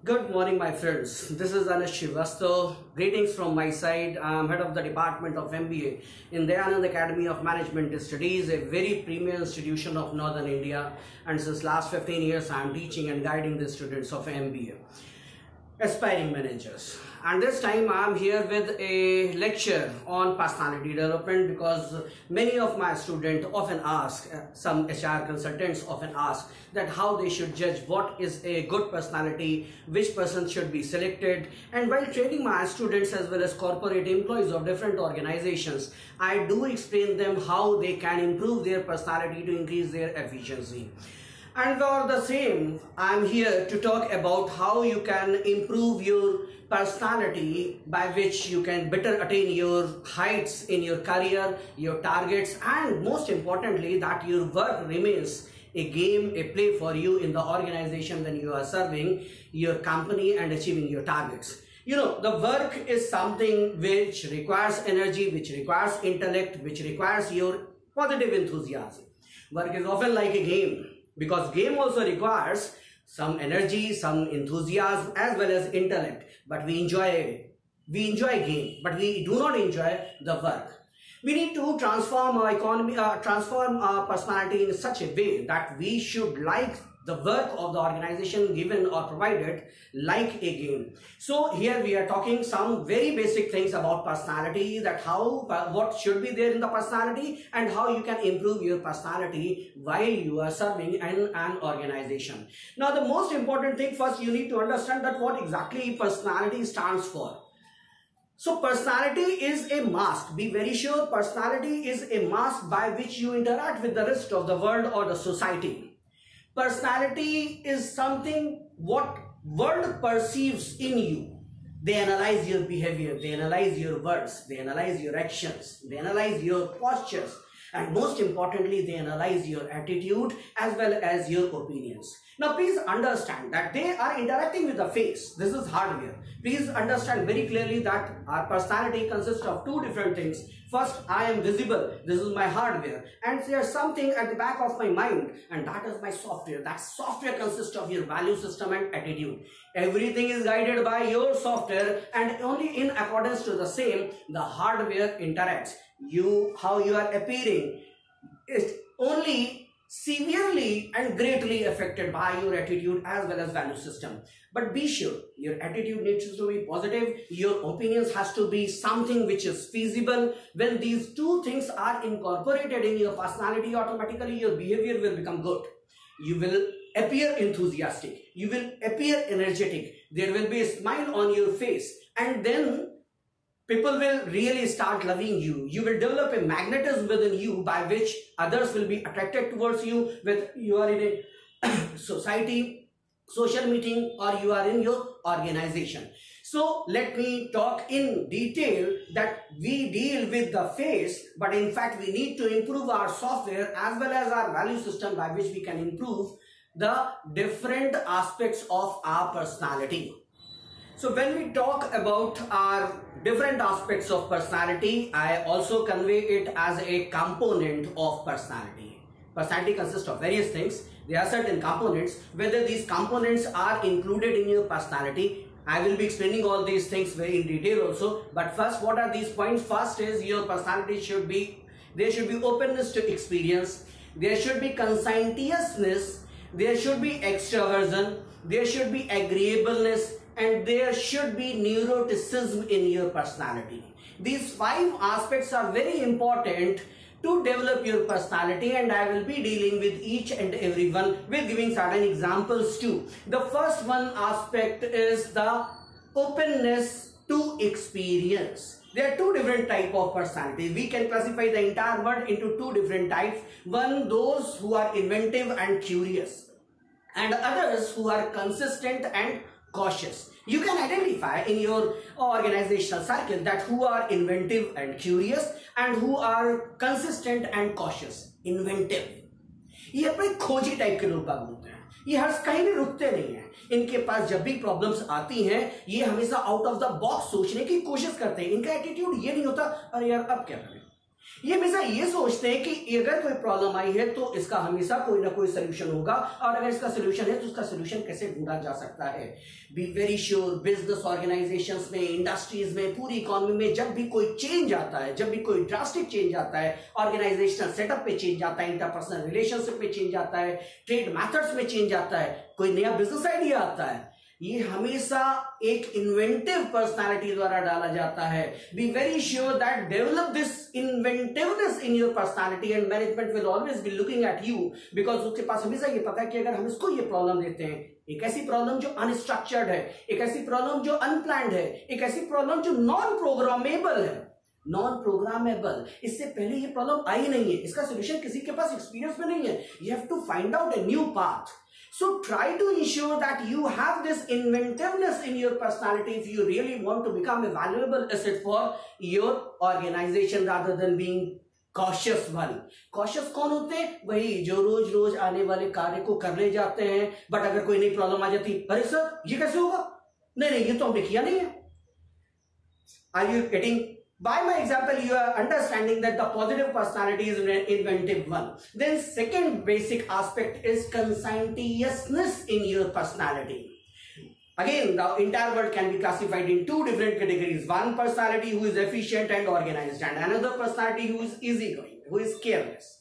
Good morning, my friends. This is Anish Srivastav. Greetings from my side. I am head of the Department of MBA in Dayanand Academy of Management Studies, a very premier institution of Northern India. And since last 15 years, I am teaching and guiding the students of MBA, aspiring managers. And this time I am here with a lecture on personality development because many of my students often ask, some HR consultants often ask that how they should judge what is a good personality, which person should be selected. And while training my students as well as corporate employees of different organizations, I do explain them how they can improve their personality to increase their efficiency. And for the same, I am here to talk about how you can improve your personality by which you can better attain your heights in your career, your targets, and most importantly that your work remains a game, a play for you in the organization when you are serving your company and achieving your targets. You know, the work is something which requires energy, which requires intellect, which requires your positive enthusiasm. Work is often like a game, because game also requires some energy, some enthusiasm as well as intellect. But we enjoy game, but we do not enjoy the work. We need to transform our economy, transform our personality in such a way that we should like the work of the organization given or provided like a game. So here we are talking some very basic things about personality, that how what should be there in the personality and how you can improve your personality while you are serving in an organization. Now the most important thing, first you need to understand that what exactly personality stands for. So personality is a mask. Be very sure personality is a mask by which you interact with the rest of the world or the society. Personality is something what world perceives in you. They analyze your behavior, they analyze your words, they analyze your actions, they analyze your postures, and most importantly, they analyze your attitude as well as your opinions. Now, please understand that they are interacting with the face. This is hardware. Please understand very clearly that our personality consists of two different things. First, I am visible. This is my hardware. And there's something at the back of my mind, and that is my software. That software consists of your value system and attitude. Everything is guided by your software, and only in accordance to the same, the hardware interacts. How you are appearing is only severely and greatly affected by your attitude as well as value system. But be sure your attitude needs to be positive, your opinions has to be something which is feasible. When these two things are incorporated in your personality, automatically your behavior will become good. You will appear enthusiastic, you will appear energetic, there will be a smile on your face, and then people will really start loving you. You will develop a magnetism within you by which others will be attracted towards you, whether you are in a society, social meeting, or you are in your organization. So let me talk in detail that we deal with the face, but in fact we need to improve our software as well as our value system by which we can improve the different aspects of our personality. So when we talk about our different aspects of personality, I also convey it as a component of personality. Personality consists of various things. There are certain components. Whether these components are included in your personality, I will be explaining all these things very in detail also. But first, what are these points? First is your personality should be, there should be openness to experience. There should be conscientiousness. There should be extroversion. There should be agreeableness. And there should be neuroticism in your personality. These 5 aspects are very important to develop your personality, and I will be dealing with each and every one with giving certain examples too. The first one aspect is the openness to experience. There are 2 different types of personality. We can classify the entire world into 2 different types. One, those who are inventive and curious, and others who are consistent and cautious. You can identify in your organizational circle that who are inventive and curious and who are consistent and cautious. Inventive, ये अपने खोजी type के लोग बोलते हैं. ये हर कहीं भी रुकते नहीं हैं. इनके पास जब भी प्रॉब्लम्स आती हैं, ये हमेशा आउट ऑफ द बॉक्स सोचने की कोशिश करते हैं. इनका एटीट्यूड ये नहीं होता अरे यार अब क्या करें. ये हमेशा ये सोचते हैं कि अगर कोई प्रॉब्लम आई है तो इसका हमेशा कोई ना कोई सोल्यूशन होगा, और अगर इसका सोल्यूशन है तो उसका सोल्यूशन कैसे ढूंढा जा सकता है। B very sure, business organisations में, इंडस्ट्रीज में, पूरी इकोनॉमी में जब भी कोई चेंज आता है, जब भी कोई ड्रास्टिक चेंज आता है, ऑर्गेनाइजेशनल सेटअप पे चेंज आता है, इंटरपर्सनल रिलेशनशिप में चेंज आता है, ट्रेड मेथड्स में चेंज आता है, कोई नया बिजनेस आइडिया आता है, ये हमेशा एक इन्वेंटिव पर्सनालिटी द्वारा डाला जाता है। B very sure that develop this inventiveness in your personality and management will always be looking at you, because उसके पास हमेशा ये पता है कि अगर हम इसको ये प्रॉब्लम देते हैं, एक ऐसी प्रॉब्लम जो अनस्ट्रक्चर्ड है, एक ऐसी प्रॉब्लम जो अनप्लान्ड है, एक ऐसी प्रॉब्लम जो नॉन प्रोग्रामेबल है, नॉन प्रोग्रामेबल, इससे पहले ये प्रॉब्लम आई नहीं है, इसका सोल्यूशन किसी के पास एक्सपीरियंस में नहीं है, you have to find out a new path. So try to ensure that you have this inventiveness in your personality if you really want to become a valuable asset for your organization rather than being cautious one. Cautious कौन होते हैं? वही जो रोज रोज आने वाले कार्य को करने जाते हैं, बट अगर कोई नई प्रॉब्लम आ जाती, अरे सर ये कैसे होगा, नहीं ये तो हमने किया नहीं है। Are you getting? By my example, you are understanding that the positive personality is an inventive one. Then second basic aspect is conscientiousness in your personality. Again, the entire world can be classified in two different categories. One personality who is efficient and organized, and another personality who is easygoing, who is careless.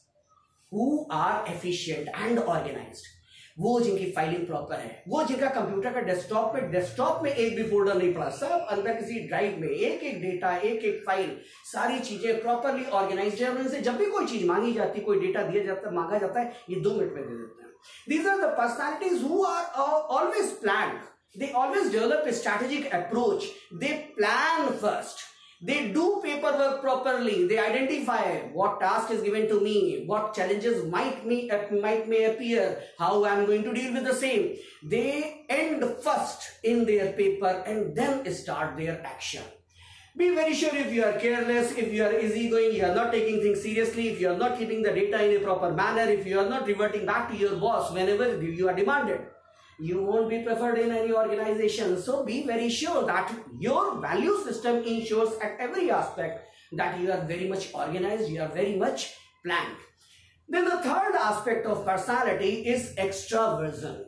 Who are efficient and organized? वो जिनकी filing proper है, वो जिनका computer का desktop में एक भी folder नहीं पड़ा, सब अंदर किसी ड्राइव में एक एक डेटा, एक एक फाइल, सारी चीजें प्रॉपरली ऑर्गेनाइज्ड है, उनसे जब भी कोई चीज मांगी जाती, कोई डेटा दिया जाता, मांगा जाता है, ये 2 मिनट में दे देते हैं। These are the personalities who are always planned. They always develop a strategic approach. They plan first. They do paperwork properly. They identify what task is given to me, what challenges may appear, how I am going to deal with the same. They end first in their paper and then start their action. Be very sure if you are careless, if you are easygoing, you are not taking things seriously, if you are not keeping the data in a proper manner, if you are not reverting back to your boss whenever you are demanded, you won't be preferred in any organization. So be very sure that your value system ensures at every aspect that you are very much organized, you are very much planned. Then the third aspect of personality is extraversion.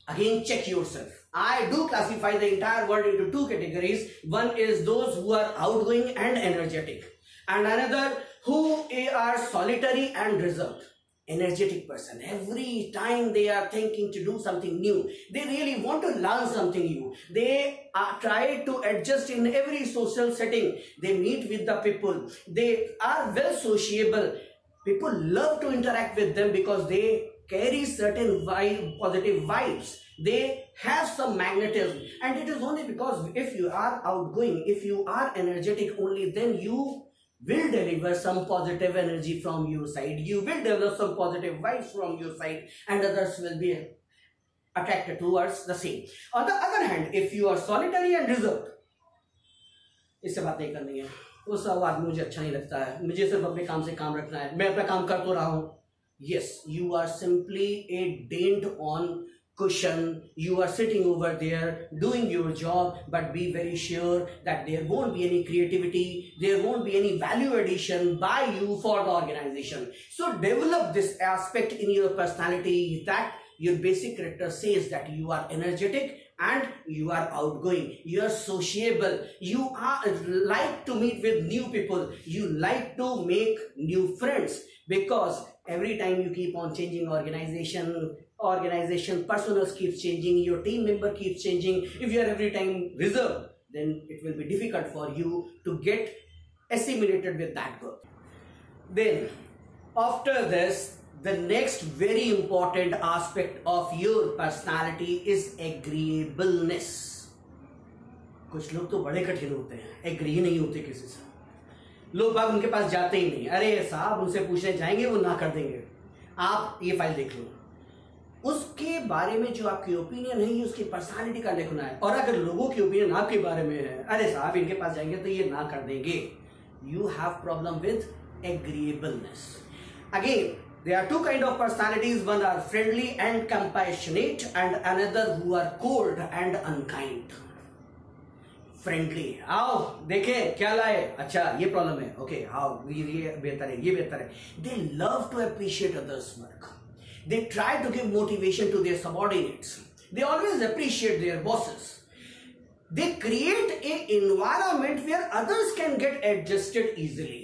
Again, check yourself. I do classify the entire world into 2 categories. One is those who are outgoing and energetic, and another who are solitary and reserved. Energetic person, every time they are thinking to do something new, they really want to learn something new, they try to adjust in every social setting, they meet with the people, they are well sociable, people love to interact with them because they carry certain positive vibes, they have some magnetism, and it is only because if you are outgoing, if you are energetic, only then you will deliver some positive energy from your side, you will develop some positive vibes from your side, and others will be attracted towards the same. On the other hand, if you are solitary and reserved, इससे बात नहीं करनी है, वो सब आदमी मुझे अच्छा नहीं लगता है, मुझे सिर्फ अपने काम से काम रखना है, मैं अपना काम कर तो रहा हूँ. Yes, you are simply a dent on cushion, you are sitting over there doing your job, but be very sure that there won't be any creativity, there won't be any value addition by you for the organization. So develop this aspect in your personality that your basic character says that you are energetic and you are outgoing, you are sociable, you are like to meet with new people, you like to make new friends, because every time you keep on changing organization personals keeps changing, your team member keeps changing. If you are every time reserved, then it will be difficult for you to get assimilated with that group. Then after this, the next very important aspect of your personality is agreeableness. कुछ लोग तो बड़े कठिन होते हैं, agree नहीं होते किसी से, लोग बाग उनके पास जाते ही नहीं, अरे साहब उनसे पूछने जाएंगे वो ना कर देंगे, आप ये फाइल देख लो, उसके बारे में जो आपकी ओपिनियन है ये उसकी पर्सनालिटी का लिखना है. और अगर लोगों की ओपिनियन आपके बारे में है, अरे साहब इनके पास जाएंगे तो ये ना कर देंगे, you have problem with agreeableness. Again, there are 2 kind of personalities, one are friendly and compassionate, and another who are cold and unkind. Friendly, आओ देखें क्या लाए, अच्छा ये प्रॉब्लम है, ओके आओ ये बेहतर है, ये बेहतर है. They love to appreciate others work. They try to give motivation to their subordinates. They always appreciate their bosses. They create an environment where others can get adjusted easily.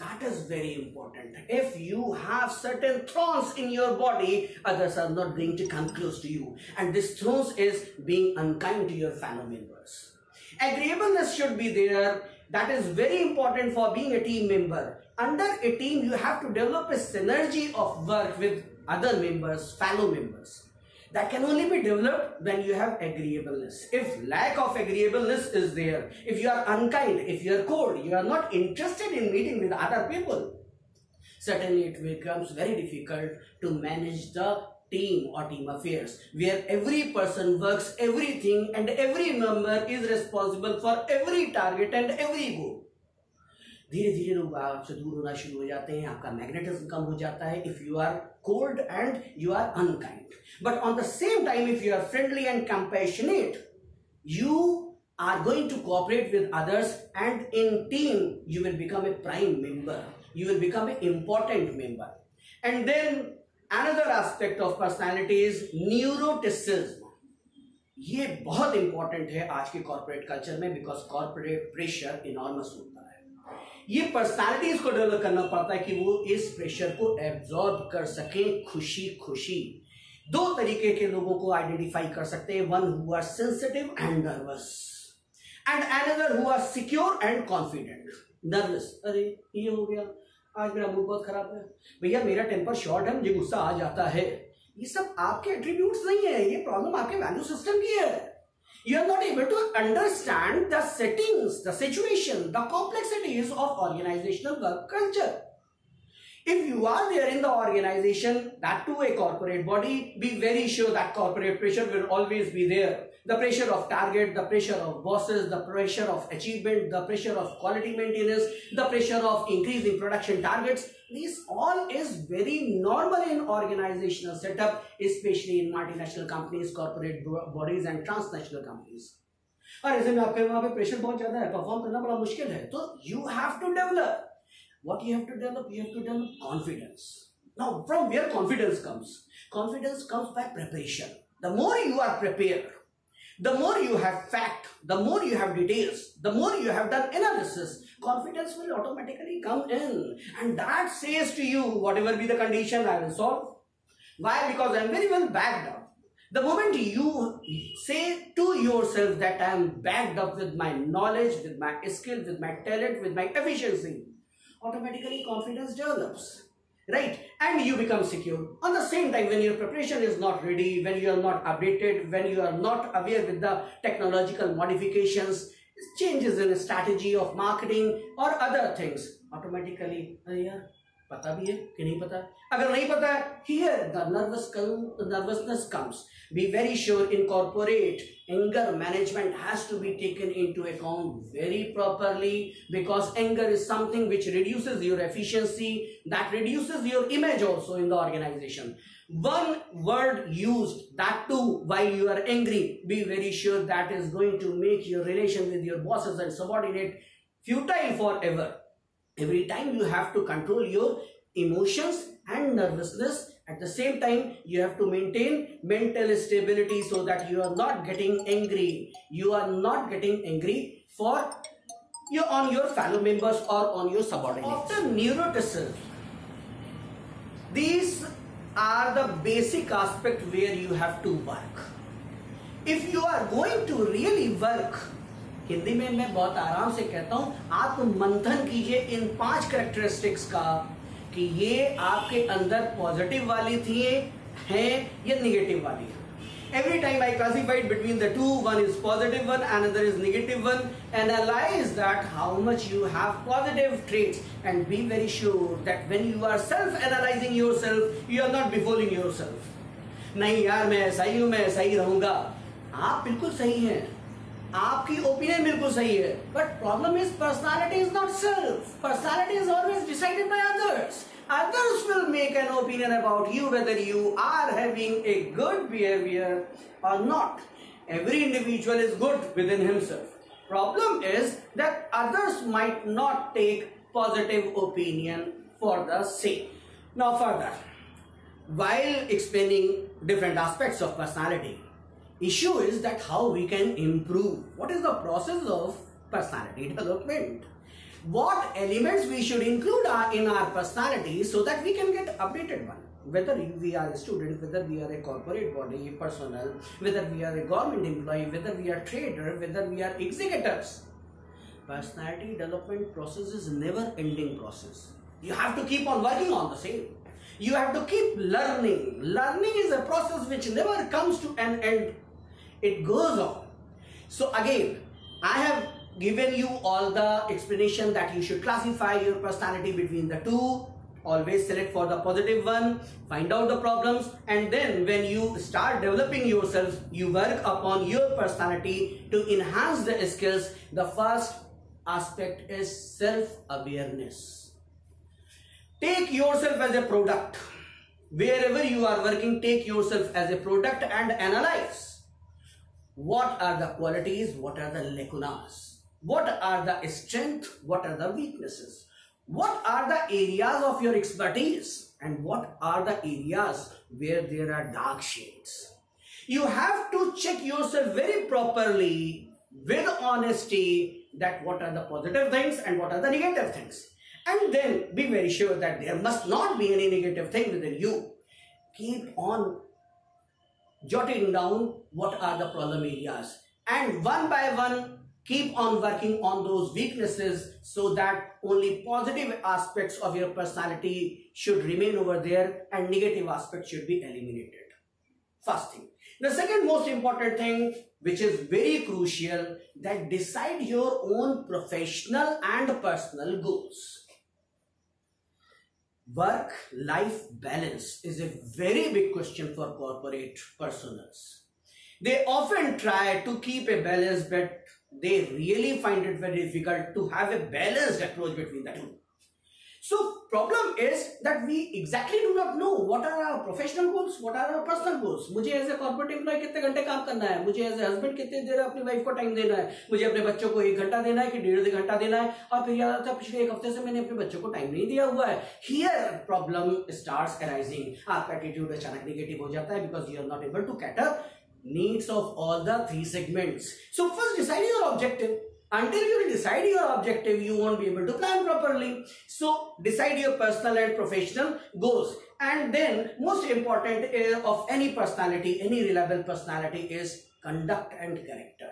That is very important. If you have certain thorns in your body, others are not going to come close to you. And this thorns is being unkind to your fellow members. Agreeableness should be there. That is very important for being a team member. Under a team, you have to develop a synergy of work with other members, fellow members. That can only be developed when you have agreeableness. If lack of agreeableness is there, if you are unkind, if you are cold, you are not interested in meeting with other people, certainly it becomes very difficult to manage the team or team affairs, where every person works everything and every member is responsible for every target and every goal. धीरे धीरे लोग आपसे दूर होना शुरू हो जाते हैं, आपका मैग्नेटिज्म कम हो जाता है if you are cold and you are unkind. But on the same time, if you are friendly and compassionate, you are going to cooperate with others, and in team you will become a prime member, you will become an important member. And then another aspect of personality is neuroticism. ये बहुत important है आज के corporate culture में, because corporate pressure enormous होता है. ये personalities को डेवलप करना पड़ता है कि वो इस प्रेशर को एब्जॉर्ब कर सके खुशी खुशी. दो तरीके के लोगों को आइडेंटिफाई कर सकते हैं, one who are sensitive and nervous and another who are secure and confident. Nervous, अरे ये हो गया, आज मेरा मूड बहुत खराब है, भैया मेरा टेम्पर शॉर्ट है, मुझे गुस्सा आ जाता है. ये सब आपके एट्रीब्यूट्स नहीं है, ये प्रॉब्लम आपके वैल्यू सिस्टम की है. You are not able to understand the settings, the situation, the complexities of organizational work culture. If you are there in the organization, that too a corporate body, be very sure that corporate pressure will always be there. The pressure of target, the pressure of bosses, the pressure of achievement, the pressure of quality maintenance, the pressure of increasing production targets. This all is very normal in organizational setup, especially in multinational companies, corporate bodies and transnational companies. और ऐसे में आपके वहां पे pressure बहुत ज्यादा है, perform करना बड़ा मुश्किल है, तो you have to develop. What you have to develop? You have to develop confidence. Now, from where confidence comes? Confidence comes by preparation. The more you are prepared, the more you have fact, the more you have details, the more you have done analysis, confidence will automatically come in. And that says to you, whatever be the condition, I will solve. Why? Because I am very well backed up. The moment you say to yourself that I am backed up with my knowledge, with my skill, with my talent, with my efficiency, automatically confidence develops, right? And you become secure. On the same time, when your preparation is not ready, when you are not updated, when you are not aware with the technological modifications, changes in strategy of marketing or other things, automatically, यार पता भी है कि नहीं पता? अगर नहीं पता है, here the nervousness comes. Be very sure in corporate, anger management has to be taken into account very properly, because anger is something which reduces your efficiency, that reduces your image also in the organization. One word used, that too while you are angry, be very sure that is going to make your relation with your bosses and subordinate futile forever. Every time you have to control your emotions and nervousness. At the same time, you have to maintain mental stability so that you are not getting angry. You are not getting angry on your fellow members or on your subordinates. After neuroticism, these are the basic aspect where you have to work. If you are going to really work, Hindi में मैं बहुत आराम से कहता हूं, आप मंथन कीजिए इन 5 कैरेक्टरिस्टिक्स का कि ये आपके अंदर पॉजिटिव वाली थी हैं या नेगेटिव वाली है. Every time I classified between the two, one is positive one, another is negative one. Analyze that how much you have positive traits, and be very sure that when you are self-analyzing yourself, you are not befooling yourself. नहीं यार मैं ऐसा ही हूं, मैं ऐसा ही रहूंगा. आप बिल्कुल सही हैं, आपकी ओपिनियन बिल्कुल सही है, but problem is personality is not self. Personality is always decided by others. Others will make an opinion about you whether you are having a good behavior or not. Every individual is good within himself. problem is that others might not take positive opinion for the same. Now further, while explaining different aspects of personality, issue is that how we can improve. What is the process of personality development? What elements we should include in our personality so that we can get updated one. Whether we are a student, whether we are a corporate body personnel, whether we are a government employee, whether we are trader, whether we are executors. Personality development process is a never ending process. You have to keep on working on the same. You have to keep learning. Learning is a process which never comes to an end. It goes on. So again, I have given you all the explanation that you should classify your personality between the two. Always select for the positive one, find out the problems, and then when you start developing yourself, you work upon your personality to enhance the skills. The first aspect is self-awareness. Take yourself as a product. Wherever you are working, take yourself as a product and analyze. What are the qualities? What are the lacunas? What are the strengths? What are the weaknesses? What are the areas of your expertise? And what are the areas where there are dark shades? You have to check yourself very properly with honesty that what are the positive things and what are the negative things. And then be very sure that there must not be any negative thing within you. Keep on jotting down what are the problem areas, and one by one keep on working on those weaknesses so that only positive aspects of your personality should remain over there and negative aspects should be eliminated. First thing. The second most important thing, which is very crucial, that decide your own professional and personal goals. Work-life balance is a very big question for corporate personals. They often try to keep a balance, but they really find it very difficult to have a balanced approach between the two. So problem is that we exactly do not know what are our professional goals, what are our personal goals. मुझे as a corporate employ कितने घंटे काम करना है, मुझे as a husband कितने देर अपनी wife को टाइम देना है, मुझे अपने बच्चों को 1 घंटा देना है कि 1.5 घंटा देना है, और फिर याद आता है पिछले 1 हफ्ते से मैंने अपने बच्चों को टाइम नहीं दिया हुआ है. Here problem starts arising. आपका एटीट्यूड अचानक नेगेटिव हो जाता है because you are not able to cater needs of all the 3 segments. So first decide your objective. Until you decide your objective, you won't be able to plan properly. So decide your personal and professional goals. And then most important of any personality, any reliable personality, is conduct and character.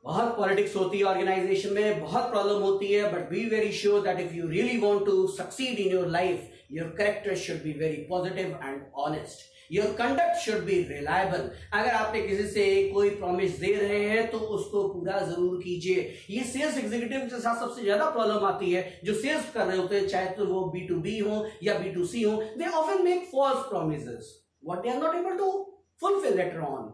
बहुत politics होती है organisation में, बहुत problem होती है, but be very sure that if you really want to succeed in your life, your character should be very positive and honest. Your conduct should be reliable. अगर आपने किसी से कोई प्रॉमिस दे रहे हैं तो उसको पूरा जरूर कीजिए. ये सेल्स एग्जीक्यूटिव के साथ सबसे ज्यादा प्रॉब्लम आती है. जो सेल्स कर रहे होते हैं, चाहे तो वो B2B हो या B2C हो, they often make false promises what they are not able to fulfil later on.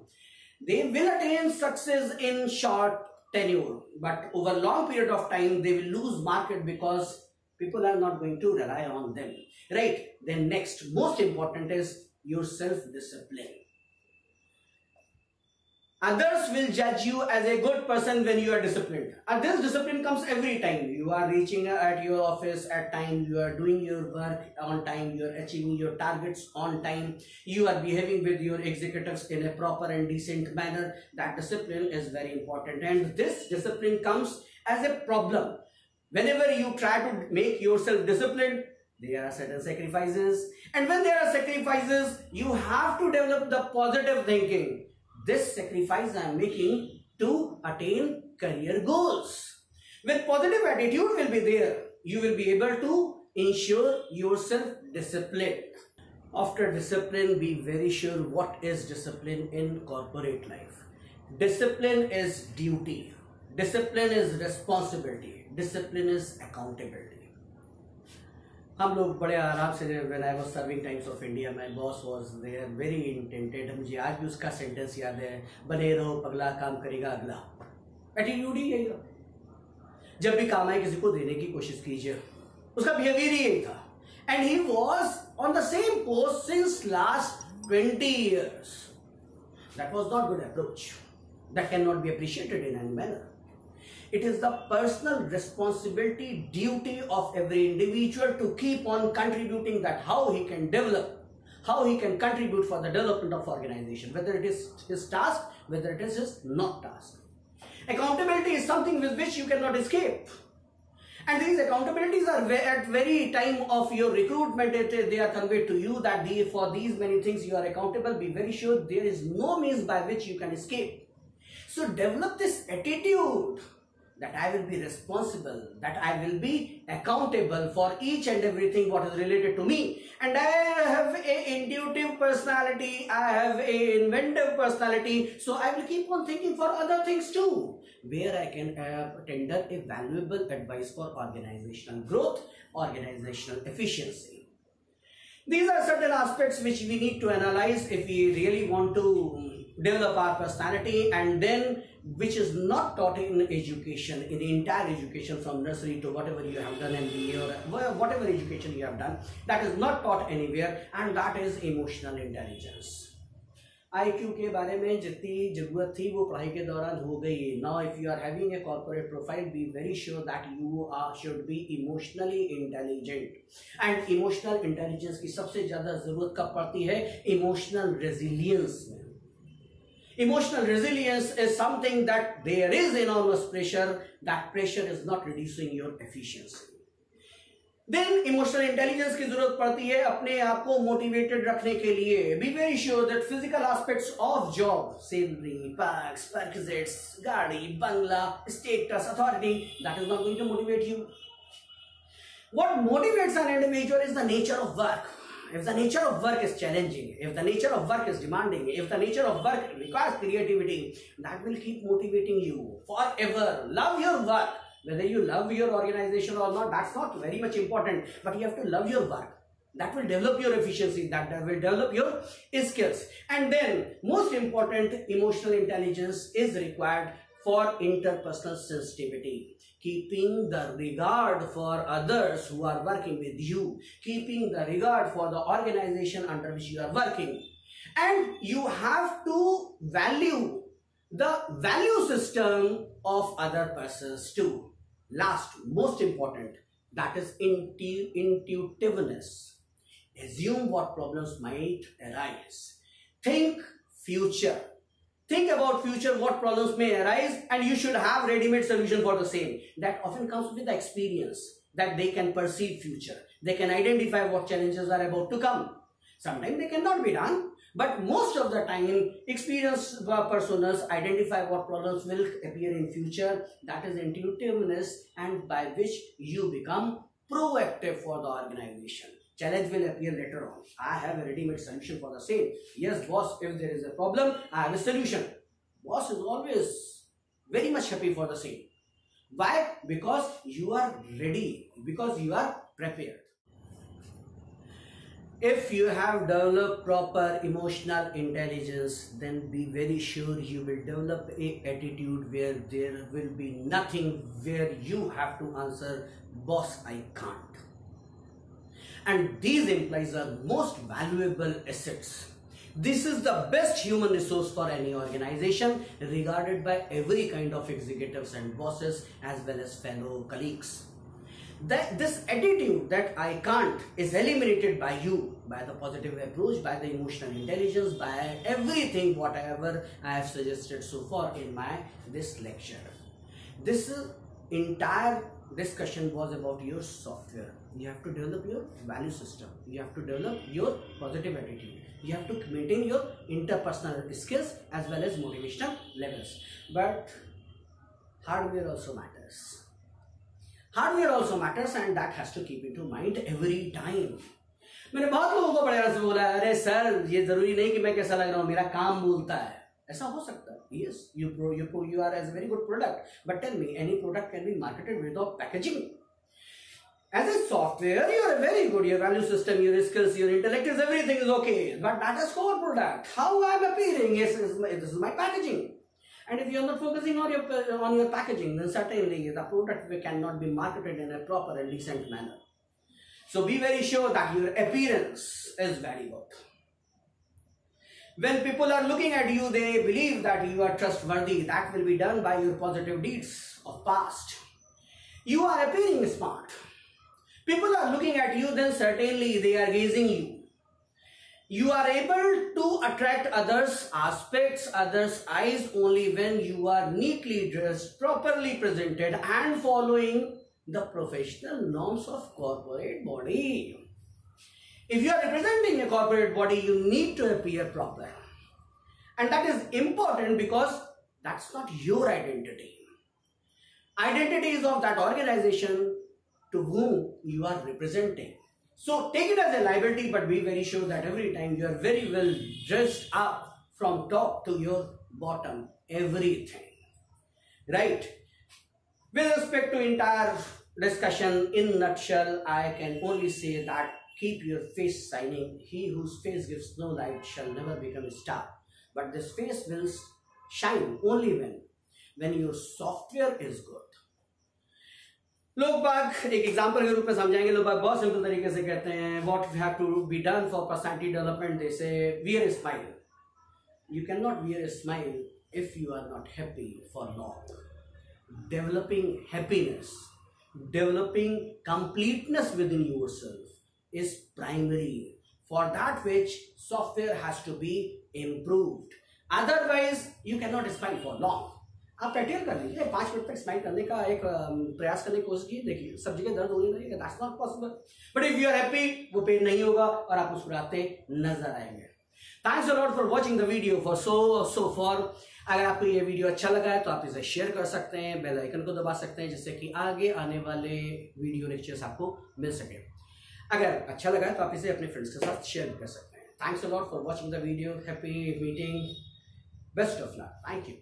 They will attain success in short tenure, but over long period of time they will lose market because people are not going to rely on them, right? Then next, most important is your self-discipline. Others will judge you as a good person when you are disciplined. And this discipline comes every time. You are reaching at your office at time, you are doing your work on time, you are achieving your targets on time, you are behaving with your executives in a proper and decent manner. That discipline is very important. And this discipline comes as a problem. Whenever you try to make yourself disciplined, there are certain sacrifices. And when there are sacrifices, you have to develop the positive thinking. This sacrifice I am making to attain career goals. With positive attitude will be there, you will be able to ensure yourself discipline. After discipline, be very sure what is discipline in corporate life. Discipline is duty. Discipline is responsibility. Discipline is accountability. हम लोग बड़े आराम से, when I was serving Times of India, my boss was there, very intented. मुझे आज भी उसका sentence याद है, बने रहो पगला, काम करेगा अगला. एटीट्यूड ही यही था. जब भी काम आए किसी को देने की कोशिश कीजिए. उसका बिहेवियर ही यही था. And he was on the same post since last 20 years. That was not good approach. that cannot be appreciated in any manner. It is the personal responsibility, duty of every individual to keep on contributing that how he can develop, how he can contribute for the development of organization, whether it is his task, whether it is his not task. Accountability is something with which you cannot escape. And these accountabilities are at very time of your recruitment, they are conveyed to you that for these many things you are accountable. Be very sure there is no means by which you can escape. So develop this attitude that I will be responsible, that I will be accountable for each and everything what is related to me. And I have a intuitive personality, I have a inventive personality, so I will keep on thinking for other things too, where I can tender a valuable advice for organizational growth, organizational efficiency. These are certain aspects which we need to analyze if we really want to develop our personality, and then which is not taught in education, in the entire education from nursery to whatever you have done MBA or whatever education you have done, that is not taught anywhere, and that is emotional intelligence. IQ के बारे में जितनी जरूरत थी वो पढ़ाई के दौरान हो गई. Now if you are having a corporate profile, be very sure that you should be emotionally intelligent. And emotional intelligence की सबसे ज़्यादा ज़रूरत कब पड़ती है? Emotional resilience में. Emotional resilience is something that there is enormous pressure. That pressure is not reducing your efficiency. Then emotional intelligence की जरूरत पड़ती है अपने आप को motivated रखने के लिए. Be very sure that physical aspects of job, salary, perks, perquisites, गाड़ी, बंगला, status, authority, that is not going to motivate you. What motivates an individual is the nature of work. If the nature of work is challenging, if the nature of work is demanding, if the nature of work requires creativity, that will keep motivating you forever. Love your work. Whether you love your organization or not, that's not very much important, but you have to love your work. That will develop your efficiency, that will develop your skills. And then, most important, emotional intelligence is required for interpersonal sensitivity. Keeping the regard for others who are working with you, keeping the regard for the organization under which you are working. And you have to value the value system of other persons too. Last, most important, that is intuitiveness. Assume what problems might arise. Think future. Think about future, what problems may arise, and you should have ready-made solution for the same. That often comes with the experience, that they can perceive future. They can identify what challenges are about to come. Sometimes they cannot be done, but most of the time, experienced personas identify what problems will appear in future. That is intuitiveness, and by which you become proactive for the organization. Challenge will appear later on. I have a ready-made solution for the same. Yes, boss, if there is a problem, I have a solution. Boss is always very much happy for the same. Why? Because you are ready, because you are prepared. If you have developed proper emotional intelligence, then be very sure you will develop an attitude where there will be nothing where you have to answer, boss, I can't. And these employees are most valuable assets. This is the best human resource for any organization, regarded by every kind of executives and bosses as well as fellow colleagues. This attitude that I can't is eliminated by you, by the positive approach, by the emotional intelligence, by everything whatever I have suggested so far in this lecture. This entire discussion was about your software. You have to develop your value system. You have to develop your positive attitude. You have to maintain your interpersonal skills as well as motivational levels. But hardware also matters. Hardware also matters, and that has to keep into mind every time. मैंने बहुत लोगों को बड़े से बोला, अरे sir ये जरूरी नहीं कि मैं कैसा लग रहा हूँ, मेरा काम बोलता है. ऐसा हो सकता है. Yes, you are as a very good product. But tell me, any product can be marketed without packaging. As a software, you are very good. Your value system, your skills, your intellect is everything is okay. But that is core product. How I am appearing? Yes, this is my packaging. And if you are not focusing on your packaging, then certainly the product cannot be marketed in a proper and decent manner. So be very sure that your appearance is very good. When people are looking at you, they believe that you are trustworthy. That will be done by your positive deeds of past. You are appearing smart. People are looking at you, then certainly they are gazing you. You are able to attract others' aspects, others' eyes only when you are neatly dressed, properly presented and following the professional norms of corporate body. If you are representing a corporate body, you need to appear proper. And that is important because that's not your identity. Identity is of that organization to whom you are representing. So take it as a liability, but be very sure that every time you are very well dressed up from top to your bottom, everything. Right? With respect to entire discussion, in nutshell, I can only say that keep your face shining. He whose face gives no light shall never become a star. But this face will shine only when your software is good. लोग बाग एक example के रूप में समझाएंगे. लोग बाग बहुत simple तरीके से कहते हैं what have to be done for personality development. They say wear a smile. You cannot wear a smile if you are not happy for long. Developing happiness, developing completeness within yourself is primary. For that which software has to be improved. Otherwise, you cannot smile for long. आप practical कर लीजिए, 5 minute तक smile करने का एक प्रयास करने की कोशिश कीजिए. देखिए सब जगह दर्द होने लगेगा. That's not possible. But if you are happy, वो पेन नहीं होगा और आप मुस्कुराते नजर आएंगे. Thanks a lot for watching the video for so far. अगर आपको ये वीडियो अच्छा लगा है तो आप इसे शेयर कर सकते हैं, बेल आइकन को दबा सकते हैं जिससे कि आगे आने वाले वीडियो लेक्चर्स आपको मिल सके. अगर अच्छा लगा है तो आप इसे अपने फ्रेंड्स के साथ शेयर कर सकते हैं. Thanks a lot for watching the video. Happy meeting. Best of luck. Thank you.